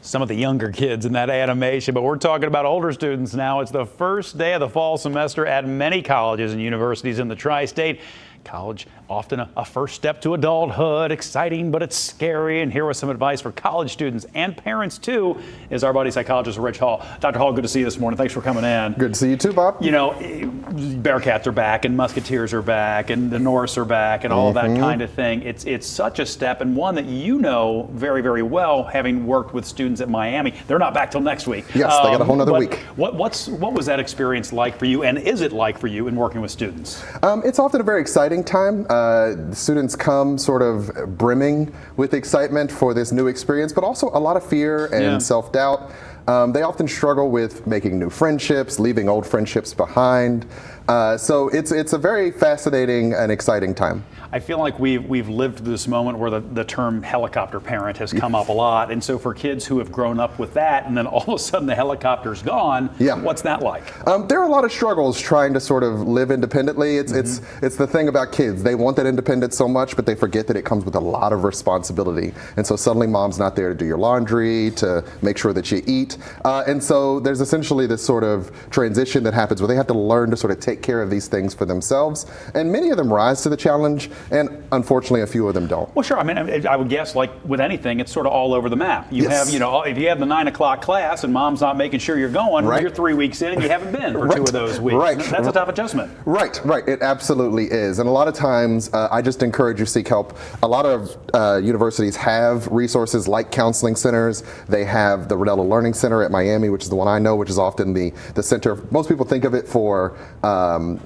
some of the younger kids in that animation, but we're talking about older students now. It's the first day of the fall semester at many colleges and universities in the tri-state. College, often a first step to adulthood, exciting, but it's scary. And here was some advice for college students and parents, too, is our buddy psychologist Rich Hall. Dr. Hall, good to see you this morning. Thanks for coming in. Good to see you, too, Bob. You know, Bearcats are back, and Musketeers are back, and the Norse are back, and all of that kind of thing. It's such a step, and one that you know very, very well, having worked with students at Miami. They're not back till next week. Yes, they got a whole nother week. What was that experience like for you, and is it like for you in working with students? It's often a very exciting time. Students come sort of brimming with excitement for this new experience, but also a lot of fear and self-doubt. They often struggle with making new friendships, leaving old friendships behind. So it's a very fascinating and exciting time. I feel like we've lived through this moment where the term helicopter parent has come up a lot. And so for kids who have grown up with that and then all of a sudden the helicopter's gone, what's that like? There are a lot of struggles trying to sort of live independently. It's the thing about kids. They want that independence so much, but they forget that it comes with a lot of responsibility. And so suddenly mom's not there to do your laundry, to make sure that you eat. And so there's essentially this sort of transition that happens where they have to learn to sort of take care of these things for themselves. And many of them rise to the challenge, and unfortunately a few of them don't. Well, sure. I mean, I would guess like with anything, it's sort of all over the map. You have, you know, if you have the 9 o'clock class and mom's not making sure you're going, you're 3 weeks in and you haven't been for 2 of those weeks. That's a tough adjustment. Right. It absolutely is. And a lot of times, I just encourage you to seek help. A lot of universities have resources like counseling centers. They have the Rodella Learning Center at Miami, which is the one I know, which is often the center. Most people think of it for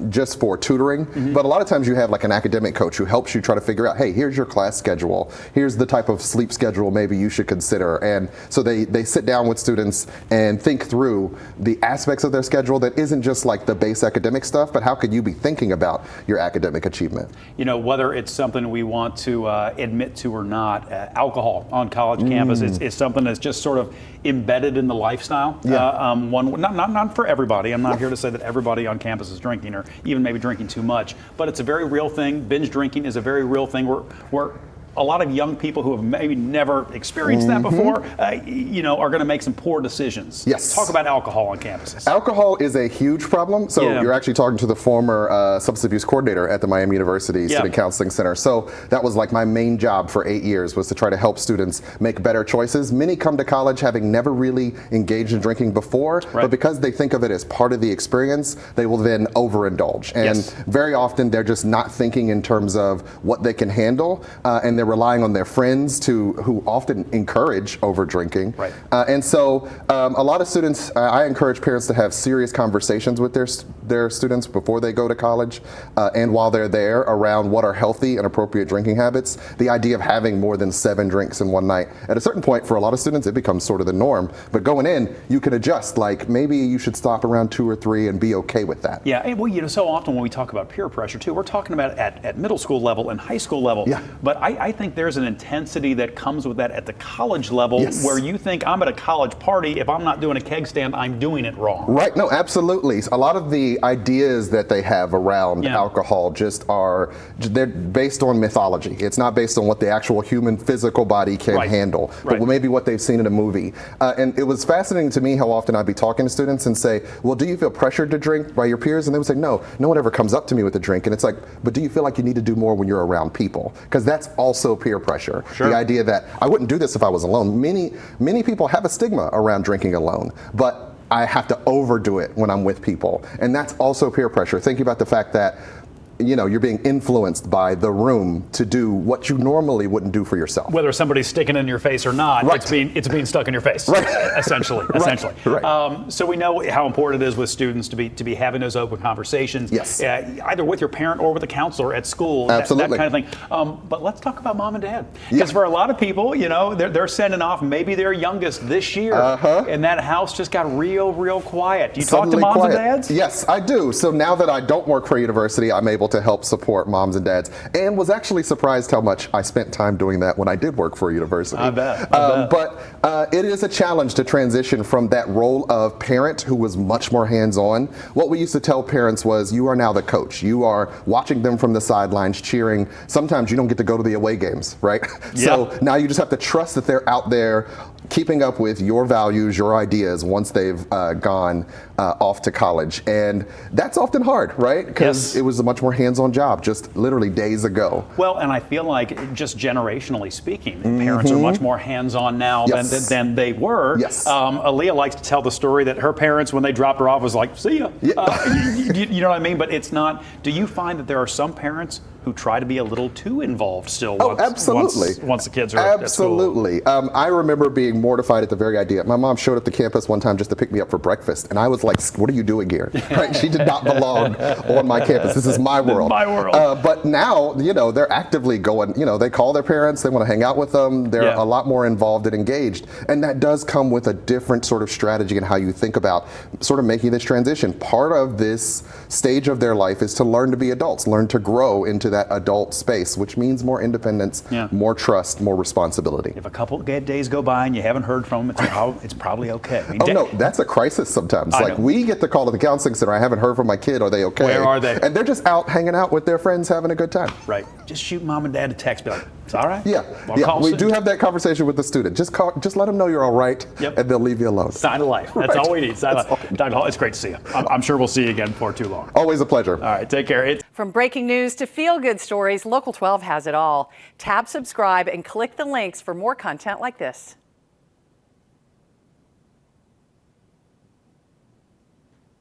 just for tutoring, but a lot of times you have like an academic coach who helps you try to figure out, hey, here's your class schedule, here's the type of sleep schedule maybe you should consider. And so they sit down with students and think through the aspects of their schedule that isn't just like the base academic stuff, but how could you be thinking about your academic achievement? You know, whether it's something we want to admit to or not, alcohol on college campus is something that's just sort of embedded in the lifestyle. Not for everybody. I'm not here to say that everybody on campus is drinking or even maybe drinking too much, but it's a very real thing. Binge drinking is a very real thing. We're a lot of young people who have maybe never experienced that before, you know, are going to make some poor decisions. Yes. Talk about alcohol on campuses. Alcohol is a huge problem. So you're actually talking to the former substance abuse coordinator at the Miami University Student Counseling Center. So that was like my main job for 8 years, was to try to help students make better choices. Many come to college having never really engaged in drinking before, but because they think of it as part of the experience, they will then overindulge. And very often they're just not thinking in terms of what they can handle, and they're relying on their friends who often encourage over drinking. And so a lot of students, I encourage parents to have serious conversations with their students before they go to college and while they're there around what are healthy and appropriate drinking habits. The idea of having more than 7 drinks in one night, at a certain point for a lot of students it becomes sort of the norm, but going in you can adjust, like maybe you should stop around 2 or 3 and be okay with that. Well, you know, so often when we talk about peer pressure too, we're talking about at middle school level and high school level, but I think there's an intensity that comes with that at the college level where you think, I'm at a college party, if I'm not doing a keg stand, I'm doing it wrong. Right, no, absolutely. A lot of the ideas that they have around alcohol they're based on mythology. It's not based on what the actual human physical body can handle, but maybe what they've seen in a movie. And it was fascinating to me how often I'd be talking to students and say, well, do you feel pressured to drink by your peers? And they would say, no one ever comes up to me with a drink. And it's like, but do you feel like you need to do more when you're around people? Because that's also peer pressure. The idea that I wouldn't do this if I was alone. Many people have a stigma around drinking alone, but I have to overdo it when I'm with people. And that's also peer pressure. Thinking about the fact that, you know, you're being influenced by the room to do what you normally wouldn't do for yourself. Whether somebody's sticking in your face or not, it's being stuck in your face, essentially. So we know how important it is with students to be having those open conversations, either with your parent or with a counselor at school, that kind of thing. But let's talk about mom and dad, because for a lot of people, you know, they're sending off maybe their youngest this year, and that house just got real quiet. Do you talk to moms and dads? Yes, I do. So now that I don't work for a university, I'm able to help support moms and dads, and was actually surprised how much I spent time doing that when I did work for a university. I bet. But it is a challenge to transition from that role of parent who was much more hands-on. What we used to tell parents was, you are now the coach. You are watching them from the sidelines, cheering. Sometimes you don't get to go to the away games, right? So now you just have to trust that they're out there keeping up with your values, your ideas once they've gone off to college. And that's often hard, right? Because it was a much more hands-on job just literally days ago. Well, and I feel like just generationally speaking, parents are much more hands-on now than they were. Aaliyah likes to tell the story that her parents, when they dropped her off, was like, see ya. You know what I mean? But it's not. Do you find that there are some parents who try to be a little too involved still once the kids are at school? Absolutely. I remember being mortified at the very idea. My mom showed up to campus one time just to pick me up for breakfast, and I was like, what are you doing here? Right? She did not belong on my campus. This is my world. My world. But now, they're actively going, they call their parents, they want to hang out with them. They're a lot more involved and engaged. And that does come with a different sort of strategy in how you think about sort of making this transition. Part of this stage of their life is to learn to be adults, learn to grow into that adult space, which means more independence, more trust, more responsibility. If a couple of days go by and you haven't heard from them, it's probably okay. I mean, no, that's a crisis sometimes. Like, we get the call to the counseling center, I haven't heard from my kid, are they okay? Where are they? And they're just out hanging out with their friends, having a good time. Right. Just shoot mom and dad a text, be like, it's all right? We do have that conversation with the student. Just let them know you're all right, and they'll leave you alone. Sign of life. That's all we need. Sign of life. Dr. Hall, it's great to see you. I'm sure we'll see you again before too long. Always a pleasure. All right, take care. From breaking news to feel-good stories, Local 12 has it all. Tap subscribe and click the links for more content like this.